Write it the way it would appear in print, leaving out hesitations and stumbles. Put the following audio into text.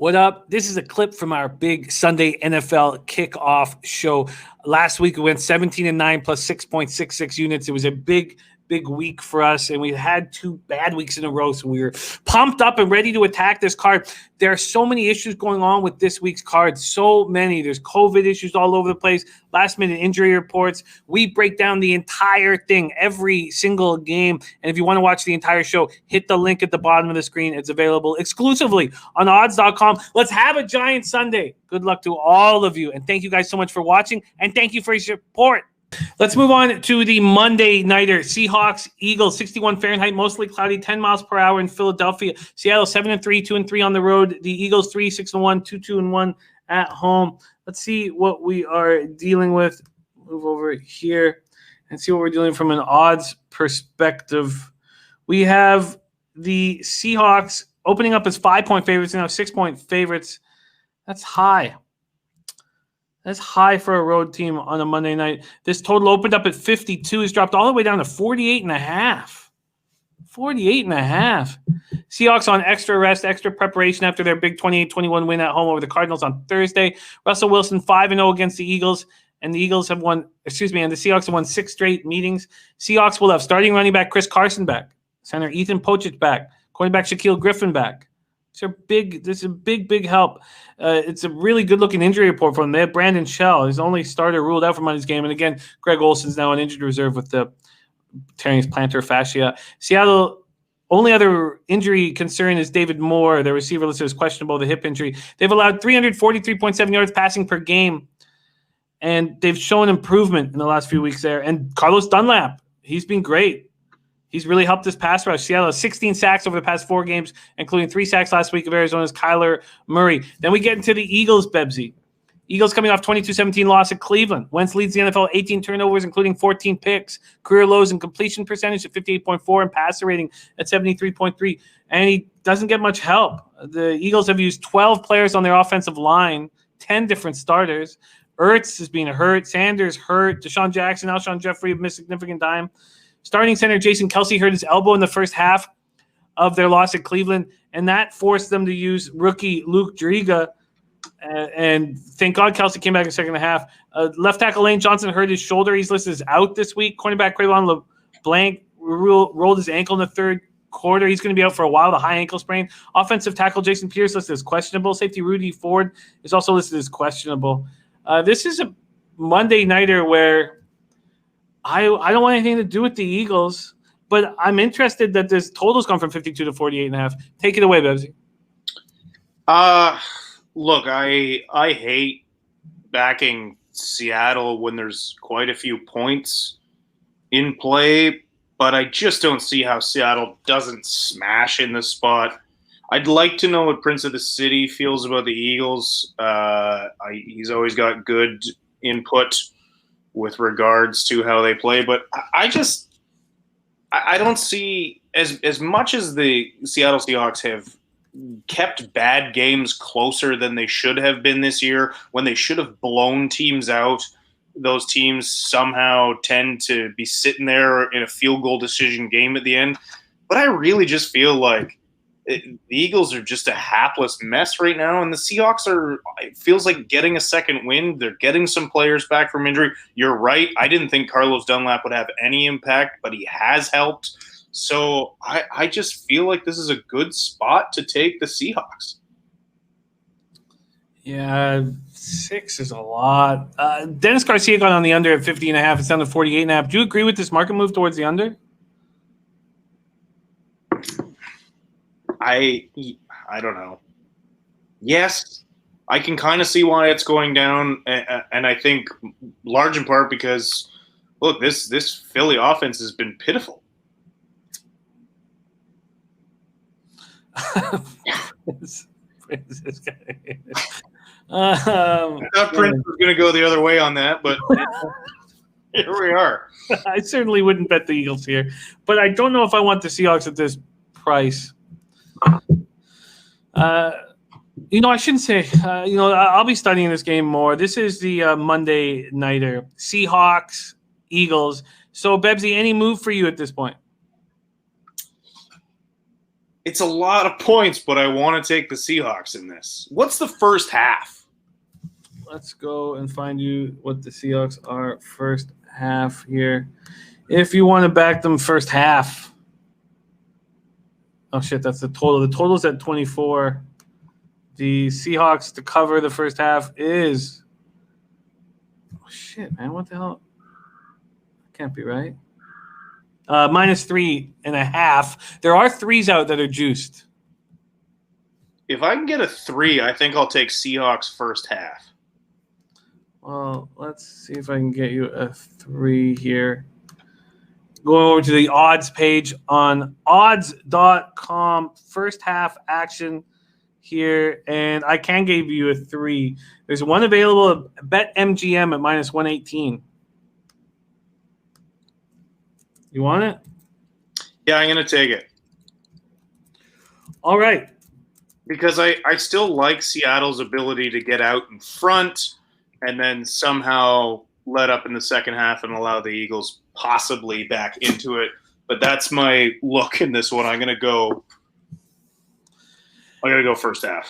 What up? This is a clip from our big Sunday NFL kickoff show. Last week, we went 17-9 plus 6.66 units. It was a big week for us, and we had 2 bad weeks in a row, so we were pumped up and ready to attack this card. There are so many issues going on with this week's card, so many. There's COVID issues all over the place, last-minute injury reports. We break down the entire thing, every single game, and if you want to watch the entire show, hit the link at the bottom of the screen. It's available exclusively on odds.com. Let's have a giant Sunday. Good luck to all of you, and thank you guys so much for watching, and thank you for your support. Let's move on to the Monday nighter. Seahawks, Eagles, 61 Fahrenheit, mostly cloudy, 10 miles per hour in Philadelphia. Seattle, 7-3, 2-3 on the road. The Eagles, 3, 6-1, 2-2-1 at home. Let's see what we are dealing with. Move over here and see what we're dealing from an odds perspective. We have the Seahawks opening up as 5-point favorites, now 6-point favorites. That's high. That's high for a road team on a Monday night. This total opened up at 52. It's dropped all the way down to 48.5. 48.5. Seahawks on extra rest, extra preparation after their big 28-21 win at home over the Cardinals on Thursday. Russell Wilson 5-0 against the Eagles, and the Eagles have won, and the Seahawks have won 6 straight meetings. Seahawks will have starting running back Chris Carson back, center Ethan Pochich back, cornerback Shaquille Griffin back. This is a big help. It's a really good-looking injury report from them. They have Brandon Shell, his only starter, ruled out from Monday's game. And again, Greg Olson's now on injured reserve with the tearing his plantar fascia. Seattle, only other injury concern is David Moore, their receiver listed as questionable, the hip injury. They've allowed 343.7 yards passing per game, and they've shown improvement in the last few weeks there. And Carlos Dunlap, he's been great. He's really helped this pass rush. Seattle has 16 sacks over the past 4 games, including 3 sacks last week of Arizona's Kyler Murray. Then we get into the Eagles, Bebsy. Eagles coming off 22-17 loss at Cleveland. Wentz leads the NFL 18 turnovers, including 14 picks. Career lows in completion percentage at 58.4 and passer rating at 73.3. And he doesn't get much help. The Eagles have used 12 players on their offensive line, 10 different starters. Ertz is being hurt. Sanders hurt. Deshaun Jackson, Alshon Jeffrey have missed significant time. Starting center Jason Kelce hurt his elbow in the first half of their loss at Cleveland, and that forced them to use rookie Luke Driga. And thank God Kelce came back in the second half. Left tackle Lane Johnson hurt his shoulder. He's listed as out this week. Cornerback Quavon LeBlanc rolled his ankle in the third quarter. He's going to be out for a while, the high ankle sprain. Offensive tackle Jason Pierce listed as questionable. Safety Rudy Ford is also listed as questionable. This is a Monday nighter where I don't want anything to do with the Eagles, but I'm interested that this total's gone from 52 to 48.5. Take it away, Bebsy. Look, I hate backing Seattle when there's quite a few points in play, but I just don't see how Seattle doesn't smash in this spot. I'd like to know what Prince of the City feels about the Eagles. He's always got good input with regards to how they play, but I don't see as much as the Seattle Seahawks have kept bad games closer than they should have been this year, when they should have blown teams out. Those teams somehow tend to be sitting there in a field goal decision game at the end. But I really just feel like the Eagles are just a hapless mess right now, and the Seahawks it feels like getting a second win. They're getting some players back from injury. You're right. I didn't think Carlos Dunlap would have any impact, but he has helped. So I just feel like this is a good spot to take the Seahawks. Yeah, 6 is a lot. Dennis Garcia got on the under at 50.5. It's down to 48.5. Do you agree with this market move towards the under? I don't know. Yes, I can kind of see why it's going down, and I think large in part because, look, this Philly offense has been pitiful. This guy. I thought Prince was going to go the other way on that, but here we are. I certainly wouldn't bet the Eagles here, but I don't know if I want the Seahawks at this price. I shouldn't say, I'll be studying this game more. This is the Monday nighter, Seahawks, Eagles. So, Bebsy, any move for you at this point? It's a lot of points, but I want to take the Seahawks in this. What's the first half? Let's go and find you what the Seahawks are first half here. If you want to back them first half. Oh, shit, that's the total. The total's at 24. The Seahawks to cover the first half is – oh, shit, man. What the hell? Can't be right. Minus 3.5. There are threes out that are juiced. If I can get a 3, I think I'll take Seahawks first half. Well, let's see if I can get you a 3 here. Going over to the odds page on odds.com, first half action here, and I can give you a 3. There's one available at BetMGM at minus 118. You want it? Yeah, I'm going to take it. All right. Because I still like Seattle's ability to get out in front and then somehow let up in the second half and allow the Eagles possibly back into it. But that's my look in this one. I'm going to go first half.